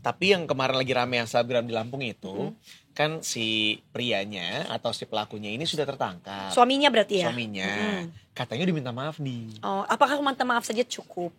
Tapi yang kemarin lagi rame yang selebgram di Lampung itu, kan si prianya atau si pelakunya ini sudah tertangkap. Suaminya berarti ya? Suaminya. Katanya diminta maaf nih. Oh, apakah minta maaf saja cukup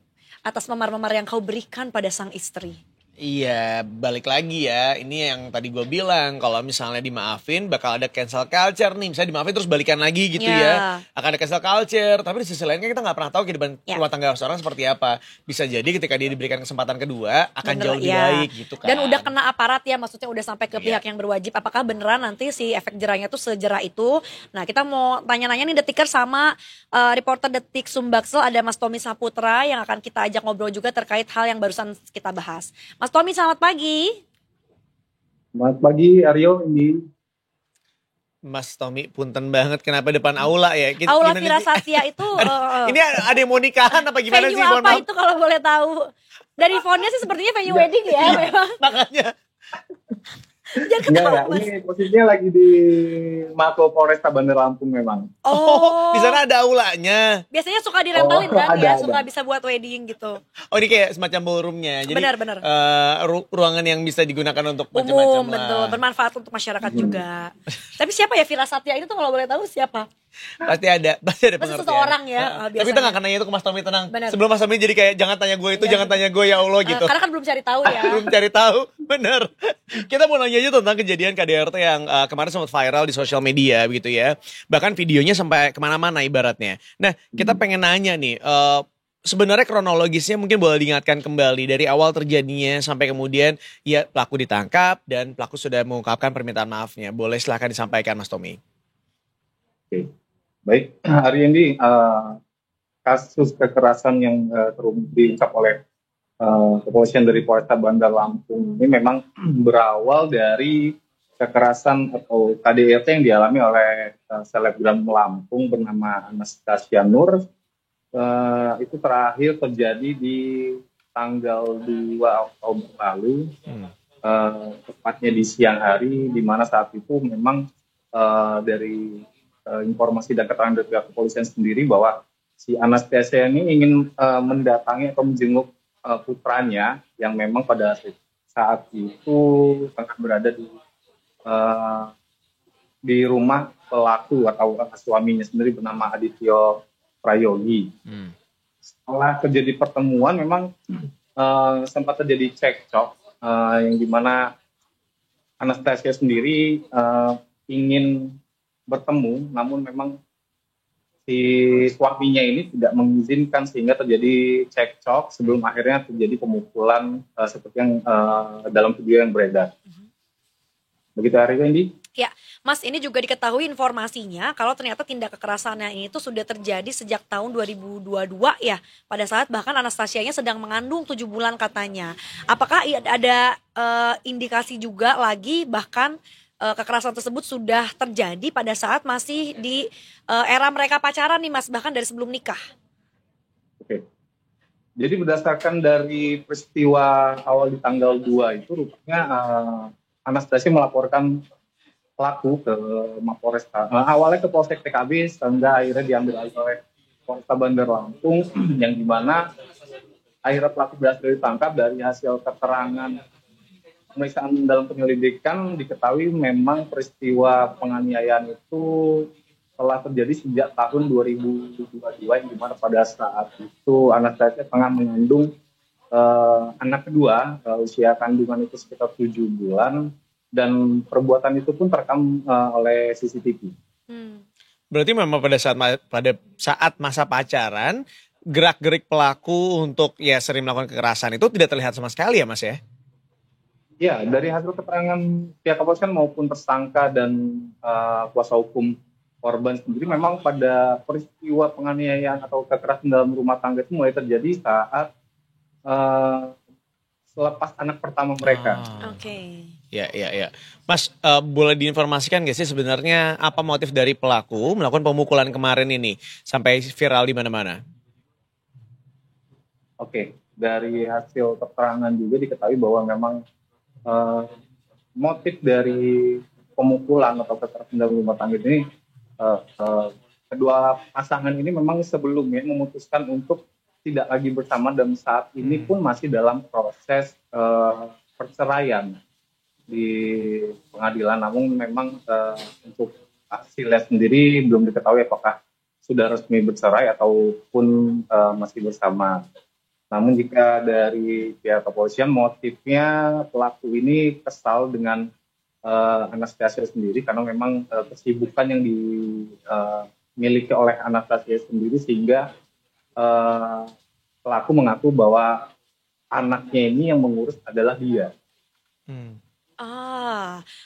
atas memar-memar yang kau berikan pada sang istri? Iya, balik lagi ya. Ini yang tadi gue bilang, kalau misalnya dimaafin bakal ada cancel culture nih. Misalnya dimaafin terus balikan lagi gitu ya. Akan ada cancel culture. Tapi di sisi lain kan kita nggak pernah tahu kehidupan rumah tangga seorang seperti apa. Bisa jadi ketika dia diberikan kesempatan kedua akan jauh lebih baik gitu kan. Dan udah kena aparat ya, maksudnya udah sampai ke pihak yang berwajib. Apakah beneran nanti si efek jerahnya tuh sejerah itu? Nah, kita mau tanya-nanya nih Detiker sama reporter Detik Sumbaksel, ada Mas Tommy Saputra yang akan kita ajak ngobrol juga terkait hal yang barusan kita bahas. Mas Tommy, selamat pagi. Selamat pagi Aryo, ini. Mas Tommy, punten banget kenapa depan aula ya? Aula Firasatya itu ini ada yang mau nikahan apa gimana venue sih? Venue apa itu kalau boleh tahu? Dari fontnya sih sepertinya venue wedding ya memang. Makanya. Jangan ketawa, Mas. Ini posisinya lagi di Mako Polresta Bandar Lampung memang. Oh, di sana ada aulanya. Biasanya suka dirempelin kan ya, suka bisa buat wedding gitu. Oh, ini kayak semacam ballroomnya. Jadi benar. Ruangan yang bisa digunakan untuk macam-macam. Betul, bermanfaat untuk masyarakat juga. Tapi siapa ya Firasatya itu kalau boleh tahu siapa? Pasti ada pengertian. Seseorang ya. Tapi kita gak akan nanya itu ke Mas Tommy, tenang. Bener. Sebelum Mas Tommy jadi kayak jangan tanya gue itu, jangan tanya gue ya Allah gitu. Karena kan belum cari tahu ya. Belum cari tahu, bener. Kita mau nanya aja tentang kejadian KDRT yang kemarin sempat viral di sosial media begitu ya. Bahkan videonya sampai kemana-mana ibaratnya. Nah, kita pengen nanya nih, sebenarnya kronologisnya mungkin boleh diingatkan kembali dari awal terjadinya sampai kemudian ya pelaku ditangkap dan pelaku sudah mengungkapkan permintaan maafnya. Boleh silahkan disampaikan Mas Tommy. Oke. Baik, hari ini kasus kekerasan yang diungkap oleh kepolisian dari Polresta Bandar Lampung ini memang berawal dari kekerasan atau KDRT yang dialami oleh selebgram Lampung bernama Anastasia Nur. Itu terakhir terjadi di tanggal 2 Oktober lalu, tepatnya di siang hari, di mana saat itu memang dari informasi dan keterangan dari pihak kepolisian sendiri bahwa si Anastasia ini ingin mendatangi atau menjenguk putranya yang memang pada saat itu tengah berada di rumah pelaku atau suaminya sendiri bernama Adityo Prayogi. Setelah terjadi pertemuan memang sempat terjadi cekcok yang dimana Anastasia sendiri ingin bertemu, namun memang si suaminya ini tidak mengizinkan sehingga terjadi cekcok sebelum akhirnya terjadi pemukulan seperti yang dalam video yang beredar. Begitu Aryo, Indi? Ya, Mas, ini juga diketahui informasinya kalau ternyata tindak kekerasannya ini tuh sudah terjadi sejak tahun 2022 ya. Pada saat bahkan Anastasianya sedang mengandung 7 bulan katanya. Apakah ada indikasi juga lagi bahkan kekerasan tersebut sudah terjadi pada saat masih di era mereka pacaran nih Mas, bahkan dari sebelum nikah? Oke. Jadi berdasarkan dari peristiwa awal di tanggal 2 itu rupanya Anastasia melaporkan pelaku ke Mapolresta. Awalnya ke Polsek TKB sehingga akhirnya diambil alih oleh Polresta Bandar Lampung yang dimana akhirnya pelaku berhasil ditangkap. Dari hasil keterangan pemeriksaan dalam penyelidikan diketahui memang peristiwa penganiayaan itu telah terjadi sejak tahun 2022 yang dimana pada saat itu Anastasia tengah mengandung anak kedua, usia kandungan itu sekitar 7 bulan dan perbuatan itu pun terekam oleh CCTV. Berarti memang pada saat masa pacaran gerak-gerik pelaku untuk ya sering melakukan kekerasan itu tidak terlihat sama sekali ya Mas ya? Ya, dari hasil keterangan pihak kepolisian maupun tersangka dan kuasa hukum korban sendiri memang pada peristiwa penganiayaan atau kekerasan dalam rumah tangga itu mulai terjadi saat selepas anak pertama mereka. Oke. Ya. Mas, boleh diinformasikan gak sih sebenarnya apa motif dari pelaku melakukan pemukulan kemarin ini sampai viral di mana-mana? Oke, dari hasil keterangan juga diketahui bahwa memang motif dari pemukulan atau kekerasan dalam rumah tangga ini kedua pasangan ini memang sebelumnya memutuskan untuk tidak lagi bersama dan saat ini pun masih dalam proses perceraian di pengadilan, namun memang untuk hasilnya sendiri belum diketahui apakah sudah resmi bercerai ataupun masih bersama. Namun jika dari pihak kepolisian motifnya pelaku ini kesal dengan Anastasia sendiri karena memang kesibukan yang dimiliki oleh Anastasia sendiri sehingga pelaku mengaku bahwa anaknya ini yang mengurus adalah dia.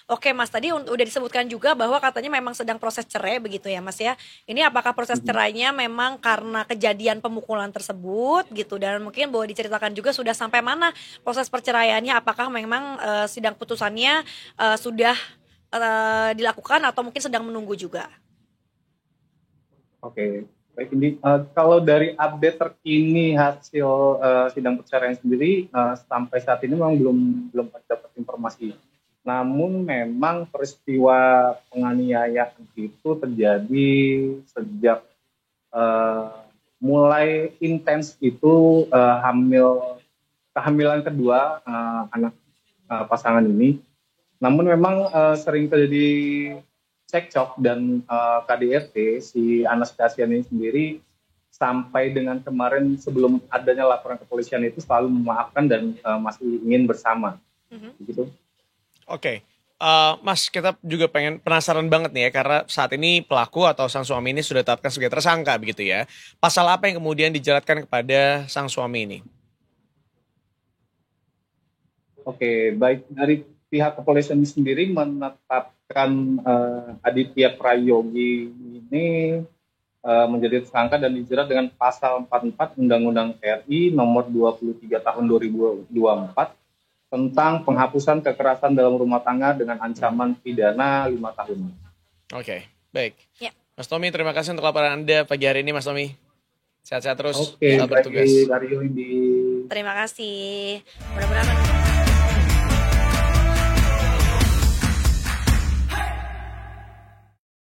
Oke Mas, tadi udah disebutkan juga bahwa katanya memang sedang proses cerai begitu ya Mas ya. Ini apakah proses cerainya memang karena kejadian pemukulan tersebut gitu, dan mungkin boleh diceritakan juga sudah sampai mana proses perceraiannya, apakah memang sidang putusannya sudah dilakukan atau mungkin sedang menunggu juga? Oke, baik ini kalau dari update terkini hasil sidang perceraian sendiri sampai saat ini memang belum dapat informasi. Namun memang peristiwa penganiayaan itu terjadi sejak mulai intens itu kehamilan kedua anak pasangan ini. Namun memang sering terjadi cekcok dan KDRT si Anastasia ini sendiri sampai dengan kemarin sebelum adanya laporan kepolisian itu selalu memaafkan dan masih ingin bersama. Begitu. Oke. Mas, kita juga penasaran banget nih ya, karena saat ini pelaku atau sang suami ini sudah ditetapkan sebagai tersangka begitu ya. Pasal apa yang kemudian dijeratkan kepada sang suami ini? Oke, baik, dari pihak kepolisian sendiri menetapkan Aditya Prayogi ini menjadi tersangka dan dijerat dengan pasal 44 Undang-Undang RI nomor 23 tahun 2024 tentang penghapusan kekerasan dalam rumah tangga dengan ancaman pidana 5 tahun. Oke, baik. Ya. Mas Tommy, terima kasih untuk laporan Anda pagi hari ini, Mas Tommy. Sehat-sehat terus. Oke, Selamat bertugas. Dari Indi. Terima kasih. Mudah-mudahan